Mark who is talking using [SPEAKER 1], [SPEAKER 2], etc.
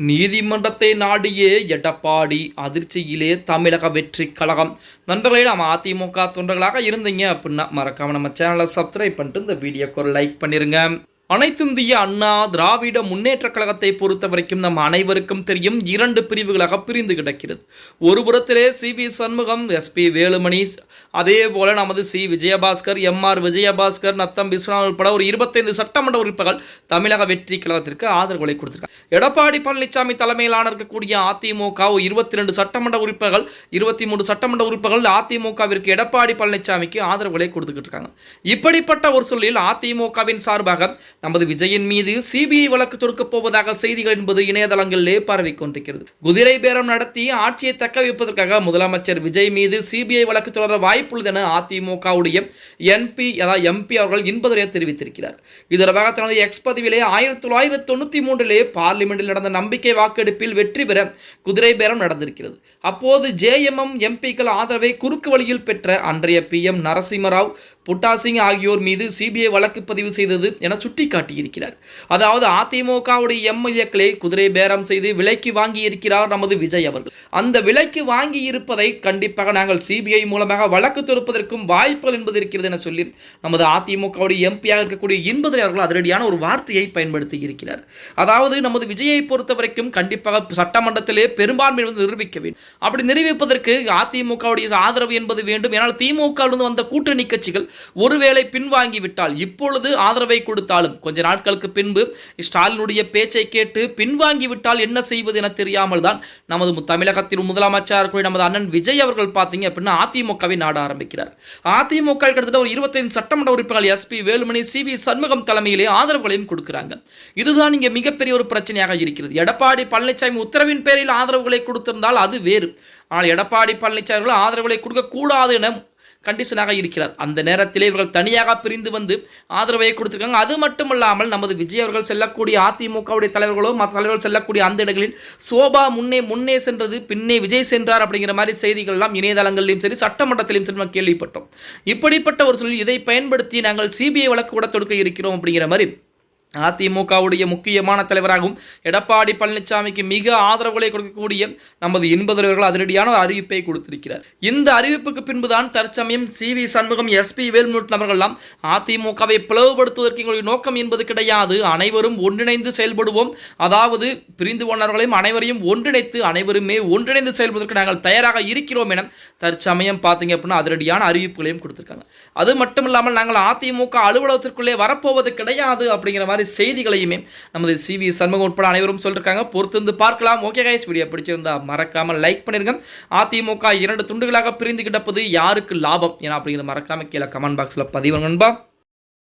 [SPEAKER 1] நீதிமன்றத்தை நாடிய எடப்பாடி அதிர்ச்சியிலே தமிழக வெற்றி கழகம். நண்பர்களே, நம்ம அதிமுக தொண்டர்களாக இருந்தீங்க அப்படின்னா மறக்காம நம்ம சேனலை சப்ஸ்கிரைப் பண்ணிட்டு இந்த வீடியோக்கு ஒரு லைக் பண்ணிருங்க. அனைத்திந்திய அண்ணா திராவிட முன்னேற்ற கழகத்தை பொறுத்த வரைக்கும் நம்ம அனைவருக்கும் தெரியும், இரண்டு பிரிவுகளாக பிரிந்து கிடக்கிறது. ஒரு புறத்திலே சி.வி. சண்முகம், எஸ்.பி. வேலுமணி, அதே போல நமது சி. விஜயபாஸ்கர், எம்.ஆர். விஜயபாஸ்கர், நத்தம் விஸ்வநாதன் உட்பட ஒரு 25 சட்டமன்ற உறுப்பினர்கள் தமிழக வெற்றி கழகத்திற்கு ஆதரவுகளை கொடுத்திருக்காங்க. எடப்பாடி பழனிசாமி தலைமையிலான இருக்கக்கூடிய அதிமுக 22 சட்டமன்ற உறுப்பினர்கள், 23 சட்டமன்ற உறுப்பினர்கள் அதிமுகவிற்கு எடப்பாடி பழனிசாமிக்கு ஆதரவுகளை கொடுத்துக்கிட்டு இருக்காங்க. இப்படிப்பட்ட ஒரு சூழலில் அதிமுகவின் சார்பாக நமது விஜயின் மீது சிபிஐ வழக்கு தொடுக்கப் போவதாக செய்திகள் என்பது இணையதளங்களிலே பரவி கொண்டிருக்கிறது. குதிரை பேரம் நடத்தி ஆட்சியை தக்க வைப்பதற்காக முதலமைச்சர் விஜய் மீது சிபிஐ வழக்கு தொடர வாய்ப்புள்ளது என அதிமுகவுடைய எம்பி அவர்கள் இன்பதுரையை தெரிவித்திருக்கிறார். இது தொடர்பாக தனது எக்ஸ் பதிவிலே 1993 பார்லிமெண்டில் நடந்த நம்பிக்கை வாக்கெடுப்பில் வெற்றி பெற குதிரை பேரம் நடந்திருக்கிறது. அப்போது ஜேஎம்எம் எம்பிக்கள் ஆதரவை குறுக்கு வழியில் பெற்ற அன்றைய PM நரசிம்மராவ், புட்டாசிங் ஆகியோர் மீது சிபிஐ வழக்கு பதிவு செய்தது என சுட்டிக்காட்டியிருக்கிறார். அதாவது அதிமுகவுடைய எம்எல்ஏக்களை குதிரை பேரம் செய்து விலைக்கு வாங்கி இருக்கிறார் நமது விஜய் அவர்கள். அந்த விலைக்கு வாங்கி இருப்பதை கண்டிப்பாக நாங்கள் சிபிஐ மூலமாக வழக்கு தொடுப்பதற்கும் வாய்ப்புகள் என்பது இருக்கிறது என சொல்லி நமது அதிமுகவுடைய எம்பியாக இருக்கக்கூடிய இன்பதுரை அவர்கள் அதிரடியான ஒரு வார்த்தையை பயன்படுத்தி இருக்கிறார். அதாவது நமது விஜயை பொறுத்த வரைக்கும் கண்டிப்பாக சட்டமன்றத்திலே பெரும்பான்மை நிரூபிக்க வேண்டும். அப்படி நிரூபிப்பதற்கு அதிமுகவுடைய ஆதரவு என்பது வேண்டும். ஏனால் திமுக வந்த கூட்டணி கட்சிகள் ஒருவேளை பின்வாங்கி விட்டால், இப்பொழுது ஆதரவை கொடுத்தாலும் கொஞ்ச நாட்களுக்கு பின்பு ஸ்டாலினுடைய பேச்சை கேட்டு பின்வாங்கி விட்டால் என்ன செய்வது என தெரியாமல் தான் நமது தமிழகத்தில் முதலமைச்சர் நமது அண்ணன் விஜய் அவர்கள் பார்த்தீங்க அப்படின்னா அதிமுகவை நாட ஆரம்பிக்கிறார். அதிமுக கிட்டத்தட்ட ஒரு 25 சட்டமன்ற உறுப்பினர்கள் எஸ்.பி. வேலுமணி, சி.வி. சண்முகம் தலைமையிலே ஆதரவுகளையும் கொடுக்கிறாங்க. இதுதான் இங்கே மிகப்பெரிய ஒரு பிரச்சனையாக இருக்கிறது. எடப்பாடி பழனிசாமி உத்தரவின் பேரில் ஆதரவுகளை கொடுத்திருந்தால் அது வேறு. ஆனால் எடப்பாடி பழனிசாமி ஆதரவுகளை கொடுக்க கூடாது என கண்டிஷனாக இருக்கிறார். அந்த நேரத்திலே இவர்கள் தனியாக பிரிந்து வந்து ஆதரவை கொடுத்திருக்காங்க. அது மட்டுமல்லாமல் நமது விஜய் அவர்கள் செல்லக்கூடிய அதிமுகவுடைய தலைவர்களோ மற்ற தலைவர்கள் செல்லக்கூடிய அந்த இடங்களில் சோபா முன்னே சென்றது, பின்னே விஜய் சென்றார் அப்படிங்கிற மாதிரி செய்திகள் எல்லாம் இணையதளங்களிலும் சரி சட்டமன்றத்திலும் சரி நம்ம கேள்விப்பட்டோம். இப்படிப்பட்ட ஒரு சூழலில் இதை பயன்படுத்தி நாங்கள் சிபிஐ வழக்கு கூட தொடுக்க இருக்கிறோம் அப்படிங்கிற மாதிரி அதிமுகவுடைய முக்கியமான தலைவராகவும் எடப்பாடி பழனிசாமிக்கு மிக ஆதரவுகளை கொடுக்கக்கூடிய நமது இன்பதுரையர்கள் அதிரடியான அறிவிப்பை கொடுத்திருக்கிறார். இந்த அறிவிப்புக்கு பின்புதான் தற்சமயம் சி.வி. சண்முகம், எஸ்.பி. வேலுமணி அவர்கள்லாம் அதிமுகவை பிளவுபடுத்துவதற்கு எங்களுடைய நோக்கம் என்பது கிடையாது, அனைவரும் ஒன்றிணைந்து செயல்படுவோம், அதாவது பிரிந்து போனவர்களையும் அனைவரையும் ஒன்றிணைத்து அனைவருமே ஒன்றிணைந்து செயல்படுவதற்கு நாங்கள் தயாராக இருக்கிறோம் என தற்சமயம் பார்த்தீங்க அப்படின்னா அதிரடியான அறிவிப்புகளையும் கொடுத்திருக்காங்க. அது மட்டும் இல்லாமல் நாங்கள் அதிமுக அலுவலகத்திற்குள்ளே வரப்போவது கிடையாது அப்படிங்கிற மாதிரி செய்திகளையுமே நமது சி.வி. சண்முகம் உட்பட அனைவரும் சொல்லிருக்காங்க. பொறுத்திருந்து பார்க்கலாம். ஓகே கைஸ், வீடியோ பிடிச்சிருந்தா மறக்காம லைக் பண்ணிருங்க. அதிமுக 2 துண்டுகளாக பிரிந்து கிடப்பது யாருக்கு லாபம் என அப்படிங்கிற மறக்காம கீழே கமெண்ட் பாக்ஸ்ல பதிவு நண்பா.